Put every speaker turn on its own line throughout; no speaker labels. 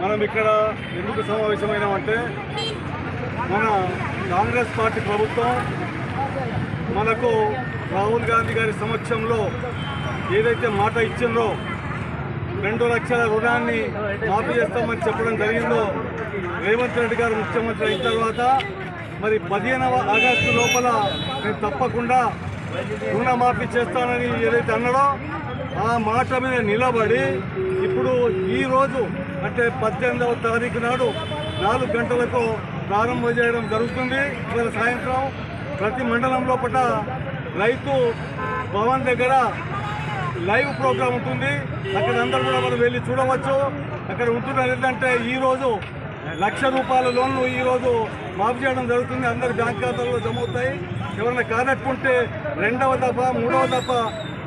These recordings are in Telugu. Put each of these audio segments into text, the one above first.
మనం ఇక్కడ ఎందుకు సమావేశమైనామంటే మన కాంగ్రెస్ పార్టీ ప్రభుత్వం మనకు రాహుల్ గాంధీ గారి సమక్షంలో ఏదైతే మాట ఇచ్చిందో 2 లక్షల రుణాన్ని మాఫీ చేస్తామని చెప్పడం జరిగిందో, రేవంత్ రెడ్డి గారు ముఖ్యమంత్రి అయిన తర్వాత మరి 15వ ఆగస్టు లోపల నేను తప్పకుండా రుణమాఫీ చేస్తానని ఏదైతే అన్నాడో ఆ మాట మీద నిలబడి ఇప్పుడు ఈరోజు అంటే 18వ తారీఖు నాడు 4 గంటలకు ప్రారంభం చేయడం జరుగుతుంది. ఇవాళ సాయంత్రం ప్రతి మండలం లోపల రైతు భవన్ దగ్గర లైవ్ ప్రోగ్రాం ఉంటుంది. అక్కడ అందరూ కూడా మనం వెళ్ళి చూడవచ్చు. అక్కడ ఉంటున్నది ఏంటంటే ఈరోజు ₹1,00,000 లోన్లు ఈరోజు మాఫీ చేయడం జరుగుతుంది. అందరి బ్యాంక్ ఖాతాల్లో జమ అవుతాయి. ఎవరైనా కాదట్టుకుంటే 2వ దఫ 3వ దఫ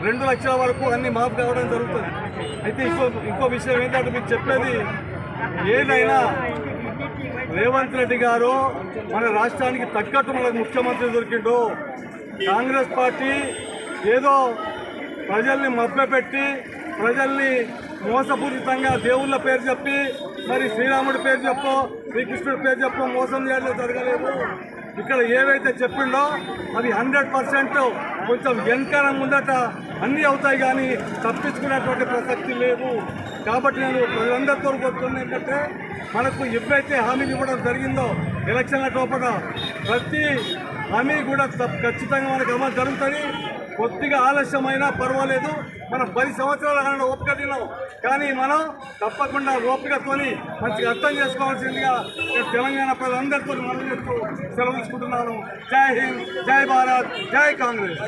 2 లక్షల వరకు అన్ని మాఫీ కావడం జరుగుతుంది. అయితే ఇంకో విషయం ఏంటంటే మీకు చెప్పేది, ఏదైనా రేవంత్ రెడ్డి గారు మన రాష్ట్రానికి తగ్గట్టు మనకు ముఖ్యమంత్రి దొరికిండు. కాంగ్రెస్ పార్టీ ఏదో ప్రజల్ని మభ్యపెట్టి ప్రజల్ని మోసపూరితంగా దేవుళ్ళ పేరు చెప్పి మరి శ్రీరాముడి పేరు చెప్పో శ్రీకృష్ణుడి పేరు చెప్పో మోసం చేయడం జరగలేదు. ఇక్కడ ఏవైతే చెప్పిండో అది 100% కొంచెం వెనకాల ముందట అన్నీ అవుతాయి, కానీ తప్పించుకునేటువంటి ప్రసక్తి లేదు. కాబట్టి నేను ప్రజలందరితో కోరుతుంది ఏంటంటే మనకు ఎప్పుడైతే హామీలు ఇవ్వడం జరిగిందో ఎలక్షన్ల లోపల ప్రతి హామీ కూడా ఖచ్చితంగా మనకు అమలు జరుగుతుంది. కొద్దిగా ఆలస్యమైనా పర్వాలేదు. మనం 10 సంవత్సరాల ఓపిక తిన్నాం, కానీ మనం తప్పకుండా ఓపికతోని మంచిగా అర్థం చేసుకోవాల్సిందిగా తెలంగాణ ప్రజలందరితో మనం చేస్తూ సెలవు తీసుకుంటున్నాను. జై హింద్, జై భారత్, జై కాంగ్రెస్.